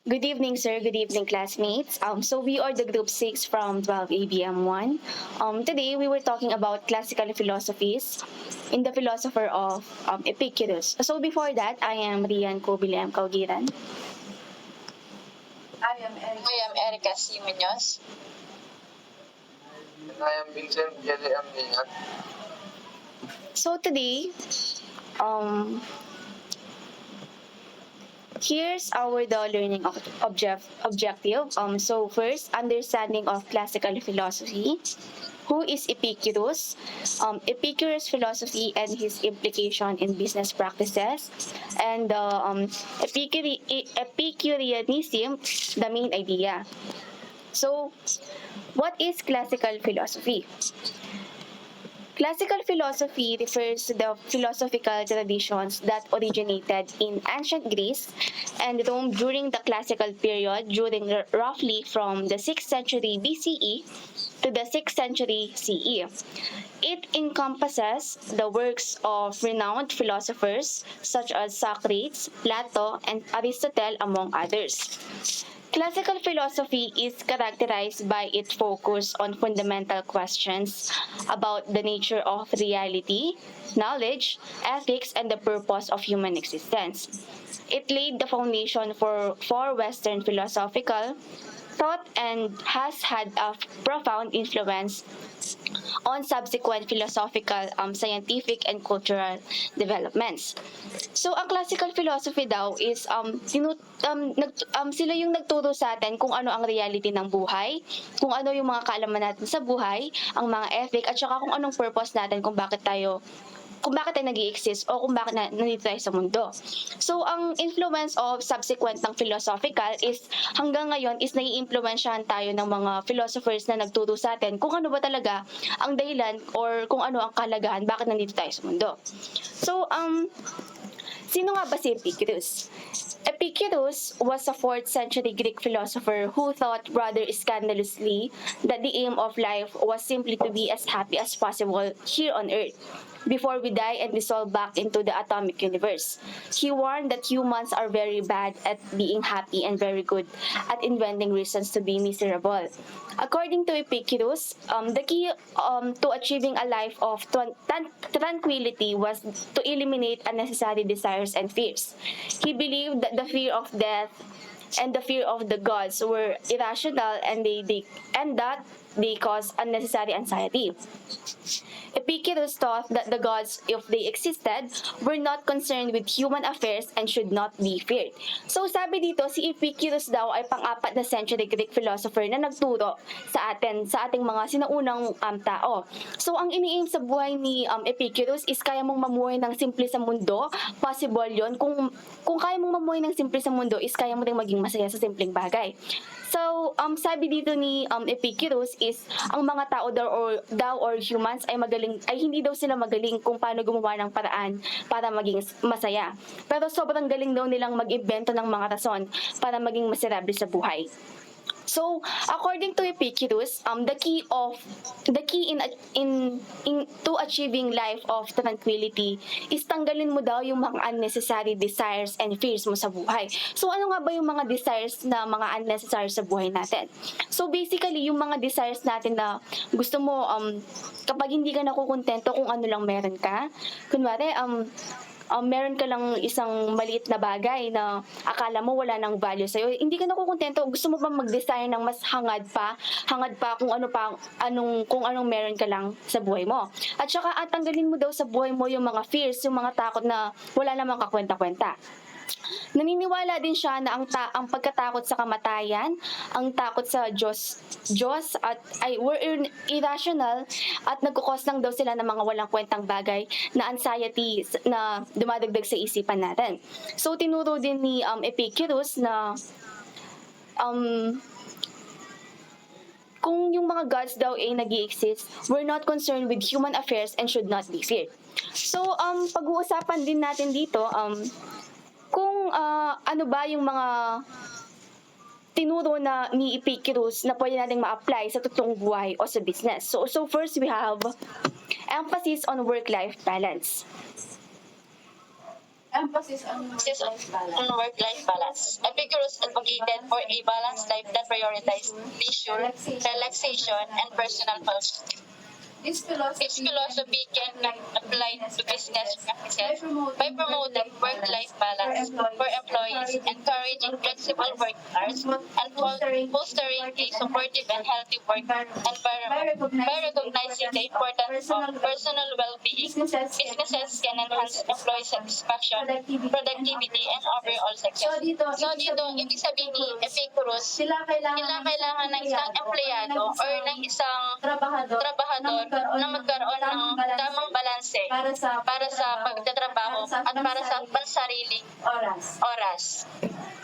Good evening, sir. Good evening, classmates. So we are the group 6 from 12 ABM1. Today, we were talking about classical philosophies in the philosopher of Epicurus. So before that, I am Rian Kobilem Kaugiran. I am Erica C. Munoz. And I am Vincent L.M. Ningat. So today, um, here's our the learning objective. So first, understanding of classical philosophy. Who is Epicurus? Epicurus' philosophy and his implication in business practices, and Epicureanism, the main idea. So, what is classical philosophy? Classical philosophy refers to the philosophical traditions that originated in ancient Greece and Rome during the classical period, during roughly from the 6th century BCE to the 6th century CE. It encompasses the works of renowned philosophers such as Socrates, Plato, and Aristotle, among others. Classical philosophy is characterized by its focus on fundamental questions about the nature of reality, knowledge, ethics, and the purpose of human existence. It laid the foundation for Western philosophical thought and has had a profound influence on subsequent philosophical, scientific, and cultural developments. So, ang classical philosophy daw is sila yung nagturo sa atin kung ano ang reality ng buhay, kung ano yung mga kaalaman natin sa buhay, ang mga ethic, at saka kung anong purpose natin kung bakit tayo nag-i-exist o kung bakit nandito tayo sa mundo. So, ang influence of subsequent ng philosophical is hanggang ngayon is nai-impluwensyahan tayo ng mga philosophers na nagturo sa atin kung ano ba talaga ang dahilan or kung ano ang kalagahan bakit nandito tayo sa mundo. So, sino nga ba si Epicurus? Epicurus was a 4th century Greek philosopher who thought rather scandalously that the aim of life was simply to be as happy as possible here on earth before we die and dissolve back into the atomic universe. He warned that humans are very bad at being happy and very good at inventing reasons to be miserable. According to Epicurus, the key to achieving a life of tranquility was to eliminate unnecessary desires and fears. He believed that the fear of death and the fear of the gods were irrational and that they cause unnecessary anxiety. Epicurus thought that the gods, if they existed, were not concerned with human affairs and should not be feared. So sabi dito, si Epicurus daw ay pang-4 na century Greek philosopher na nagturo sa ating mga sinaunang tao. So ang iniaim sa buhay ni Epicurus is kaya mong mamuhay ng simple sa mundo, possible yon. Kung kaya mong mamuhay ng simple sa mundo is kaya mo ring maging masaya sa simpleng bagay. So, sabi dito ni Epicurus is ang mga tao daw or humans ay hindi daw sila magaling kung paano gumawa ng paraan para maging masaya. Pero sobrang galing daw nilang mag-imbento ng mga rason para maging miserable sa buhay. So, according to Epicurus, the key to achieving life of tranquility is tanggalin mo daw yung mga unnecessary desires and fears mo sa buhay. So, ano nga ba yung mga desires na mga unnecessary sa buhay natin? So, basically, yung mga desires natin na gusto mo, kapag hindi ka nakukontento kung ano lang meron ka, kunwari, meron ka lang isang maliit na bagay na akala mo wala nang value sa'yo, hindi ka nakukontento, gusto mo pa mag-desire ng mas hangad pa kung anong meron ka lang sa buhay mo. At saka tanggalin mo daw sa buhay mo yung mga fears, yung mga takot na wala namang kakwenta-kwenta. Naniniwala din siya na ang pagkatakot sa kamatayan, ang takot sa Diyos were irrational at nagkukos lang daw sila ng mga walang kwentang bagay na anxiety na dumadagdag sa isipan natin. So tinuro din ni Epicurus na kung yung mga gods daw ay nag-i-exist, we're not concerned with human affairs and should not be feared. So pag-uusapan din natin dito kung ano ba yung mga tinuro na ni Epicurus na pwede nating ma-apply sa totoong buhay o sa business. So first we have emphasis on work-life balance. Emphasis on on work-life balance. Epicurus advocated for a balanced life that prioritizes leisure, relaxation, and personal fulfillment. This This philosophy can be applied to business practices by promoting work-life balance for employees, encouraging flexible work hours, and fostering a supportive and healthy work environment. By recognizing the importance of personal well-being, businesses can enhance employee satisfaction, productivity, and overall success. So dito, ibig sabihin ni Epicurus, sila kailangan ng isang empleyado or ng isang trabahador na magkaroon ng tamang balanse para sa pagtatrabaho at para sa pansariling oras.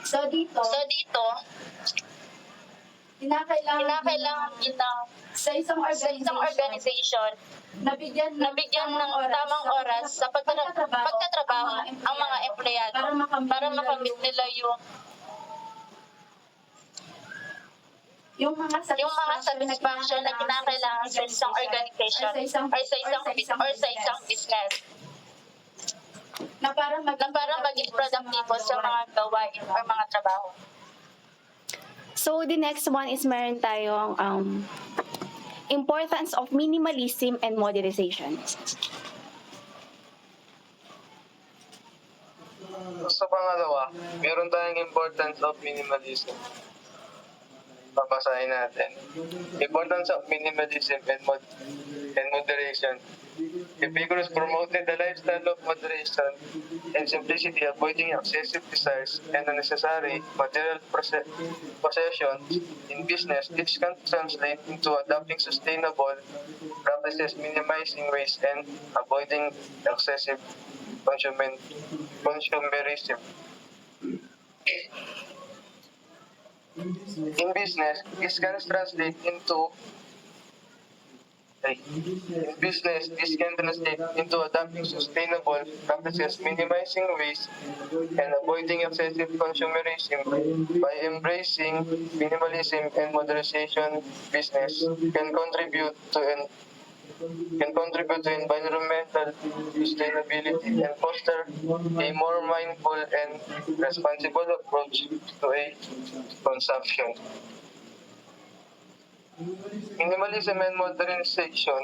So dito, Kinakailangan kita sa isang sa isang organization nabigyan ng tamang oras sa pagtatrabaho ang mga empleyado para makamit nila yung mga satisfaction na kinakailangan sa isang organization or sa isang business na para maging produktibo sa mga gawain or mga trabaho. So the next one is meron tayong importance of minimalism and modernization. Sa pangalawa, meron tayong importance of minimalism. Papasahin natin. Importance of minimalism and moderation. Epicurus promoted the lifestyle of moderation and simplicity, avoiding excessive desires and unnecessary material possessions in business. This can translate into adopting sustainable practices, minimizing waste, and avoiding excessive consumerism. In business, this can translate into adopting sustainable practices, minimizing waste, and avoiding excessive consumerism. By embracing minimalism and modernization, business can contribute to environmental sustainability and foster a more mindful and responsible approach to a consumption. Minimalism and modernization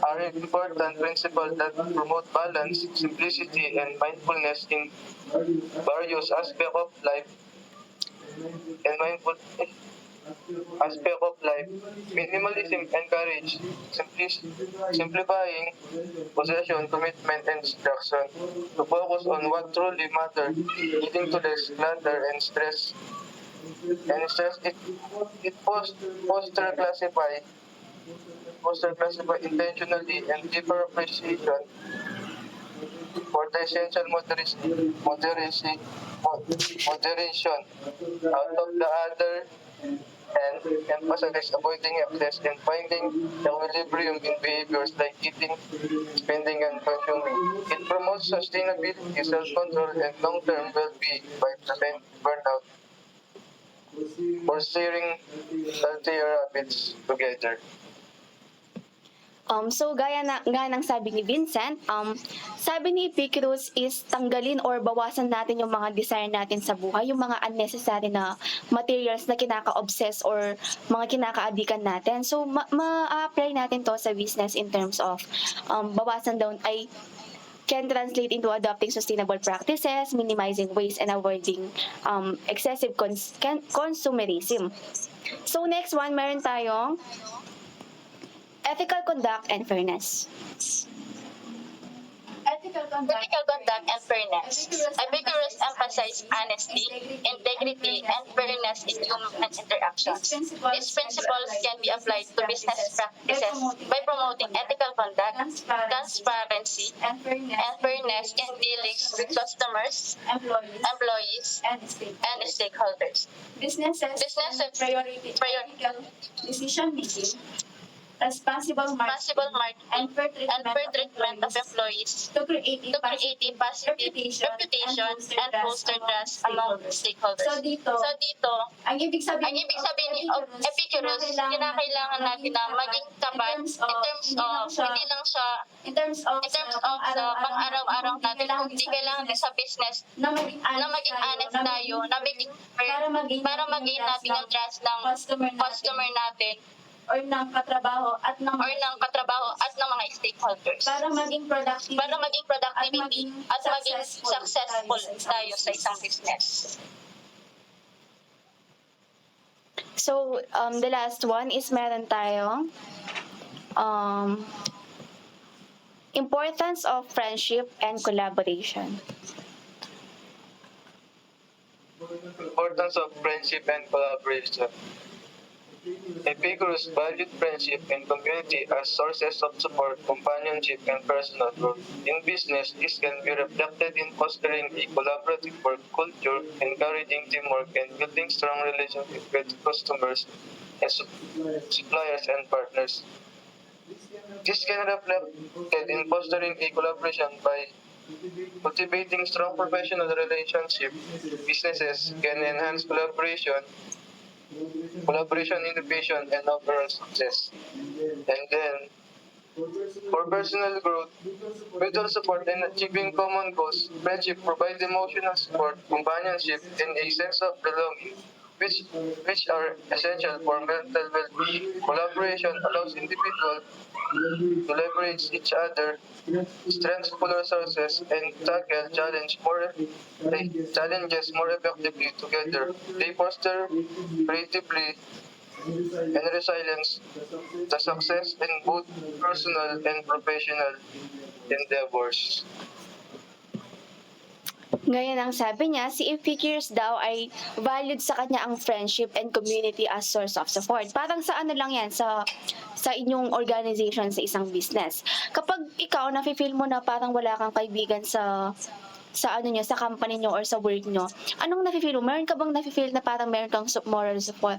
are important principles that promote balance, simplicity, and mindfulness in various aspects of life. Minimalism encourages simplifying possession, commitment, and instruction to focus on what truly matters, leading to less clutter and stress. It foster classify intentionally and deeper appreciation for the essential moderation out of the other, and emphasize avoiding excess and finding equilibrium in behaviors like eating, spending, and consuming. It promotes sustainability, self-control, and long-term well-being by preventing burnout, fostering healthier habits together. So gaya ng sabi ni Vincent, sabi ni Epicurus is tanggalin or bawasan natin yung mga desire natin sa buhay, yung mga unnecessary na materials na kinaka-obsess or mga kinaka-adikan natin. So ma-apply natin to sa business in terms of bawasan daw ay can translate into adopting sustainable practices, minimizing waste, and avoiding excessive consumerism. So next one, meron tayong ethical conduct and fairness. ethical conduct and fairness. Epicurus emphasized honesty, integrity, and fairness in human interactions. These principles can be applied to business practices by promoting ethical conduct, transparency, and fairness in dealings with customers, employees, and and stakeholders. businesses Businesses priority priority ethical decision making responsible responsible marketing, marketing, and fair and fair treatment of employees to create to create a positive reputation and foster trust among stakeholders. So dito, ang ibig Ang ibig sabihin of Epicurus, kinakailangan natin na maging tapat in terms of sa pang-araw-araw natin, hindi kailangan din sa business na maging na maging honest tayo, na maging fair, para maging natin yung trust ng customer natin or ng katrabaho at ng mga stakeholders. para maging productivity at maging successful tayo sa isang business. So, the last one is meron tayong importance of friendship and collaboration. Importance of friendship and collaboration. Epicurus valued friendship and community as sources of support, companionship, and personal growth. In business, this can be reflected in fostering a collaborative work culture, encouraging teamwork, and building strong relationships with customers and suppliers and partners. This can reflected in fostering a collaboration by cultivating strong professional relationships. Businesses can enhance collaboration, innovation, and overall success. And then, for personal growth, mutual support and achieving common goals, friendship provides emotional support, companionship, and a sense of belonging, which are essential for mental well-being. Collaboration allows individuals to leverage each other, strengthful resources, and tackle challenges more effectively together. They foster creativity and resilience, the success in both personal and professional endeavors. Ngayon ang sabi niya, si Epicurus daw ay valued sa kanya ang friendship and community as source of support. Parang sa ano lang yan, sa inyong organization sa isang business. Kapag ikaw nafe-feel mo na parang wala kang kaibigan sa ano nyo, sa company nyo or sa work nyo, anong nafe-feel mo? Meron ka bang nafe-feel na parang meron kang moral support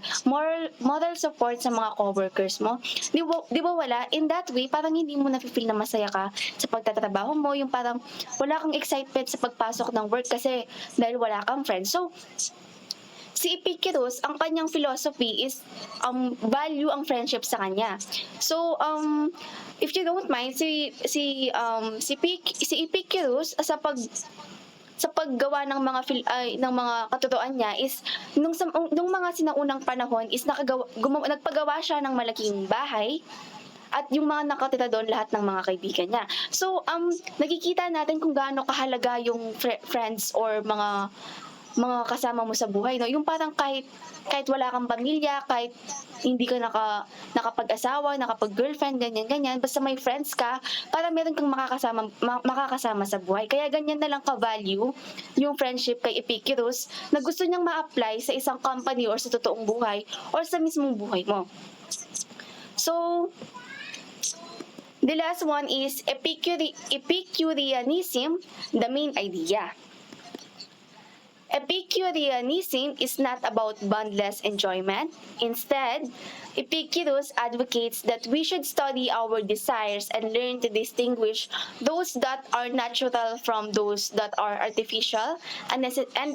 sa mga coworkers mo? Di ba wala? In that way, parang hindi mo nafe-feel na masaya ka sa pagtatrabaho mo, yung parang wala kang excitement sa pagpasok ng work kasi dahil wala kang friends. So, si Epicurus, ang kanyang philosophy is value ang friendship sa kanya. So, if you don't mind, si Epicurus sa paggawa ng mga katotohanan niya is nung mga sinaunang panahon is nagpagawa siya ng malaking bahay at yung mga nakatira doon lahat ng mga kaibigan niya. So, nakikita natin kung gaano kahalaga yung friends or mga kasama mo sa buhay, no? Yung parang kahit wala kang pamilya, kahit hindi ka nakapag-asawa, nakapag-girlfriend, ganyan, basta may friends ka, para meron kang makakasama sa buhay. Kaya ganyan na lang ka-value yung friendship kay Epicurus na gusto niyang ma-apply sa isang company or sa totoong buhay or sa mismong buhay mo. So, the last one is Epicureanism, the main idea. Epicureanism is not about boundless enjoyment. Instead, Epicurus advocates that we should study our desires and learn to distinguish those that are natural from those that are artificial and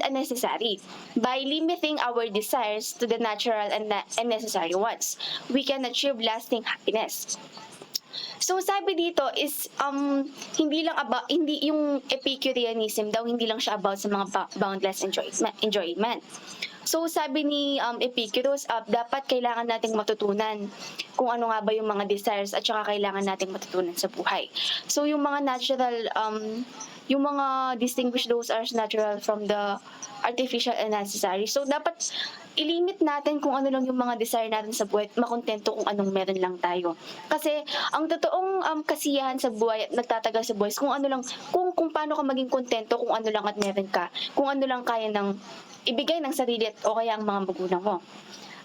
unnecessary. By limiting our desires to the natural and necessary ones, we can achieve lasting happiness. So sabi dito is hindi yung Epicureanism daw, hindi lang siya about sa mga boundless enjoyment. So sabi ni Epicurus, dapat kailangan nating matutunan kung ano nga ba yung mga desires at saka kailangan nating matutunan sa buhay. So yung mga natural yung mga distinguish those are natural from the artificial and necessary. So dapat ilimit natin kung ano lang yung mga desire natin sa buhay at makontento kung anong meron lang tayo. Kasi ang totoong kasiyahan sa buhay at nagtatagal sa buhay is kung ano lang, kung paano ka maging kontento kung ano lang at meron ka, kung ano lang kaya ng ibigay ng sarili at o kaya ang mga magulang mo.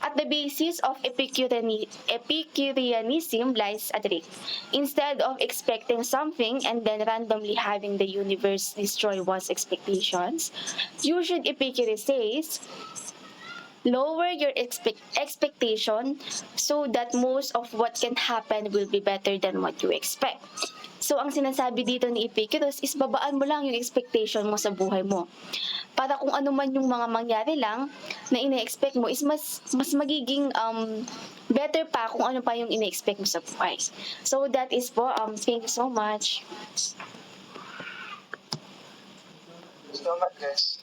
At the basis of Epicureanism lies a trick. Instead of expecting something and then randomly having the universe destroy one's expectations, you should, Epicurus says, Lower your expectation so that most of what can happen will be better than what you expect. So, ang sinasabi dito ni Epicurus is babaan mo lang yung expectation mo sa buhay mo. Para kung ano man yung mga mangyari lang na ine-expect mo is mas magiging better pa kung ano pa yung ine-expect mo sa buhay. So, that is po. Thank you so much. So much, guys.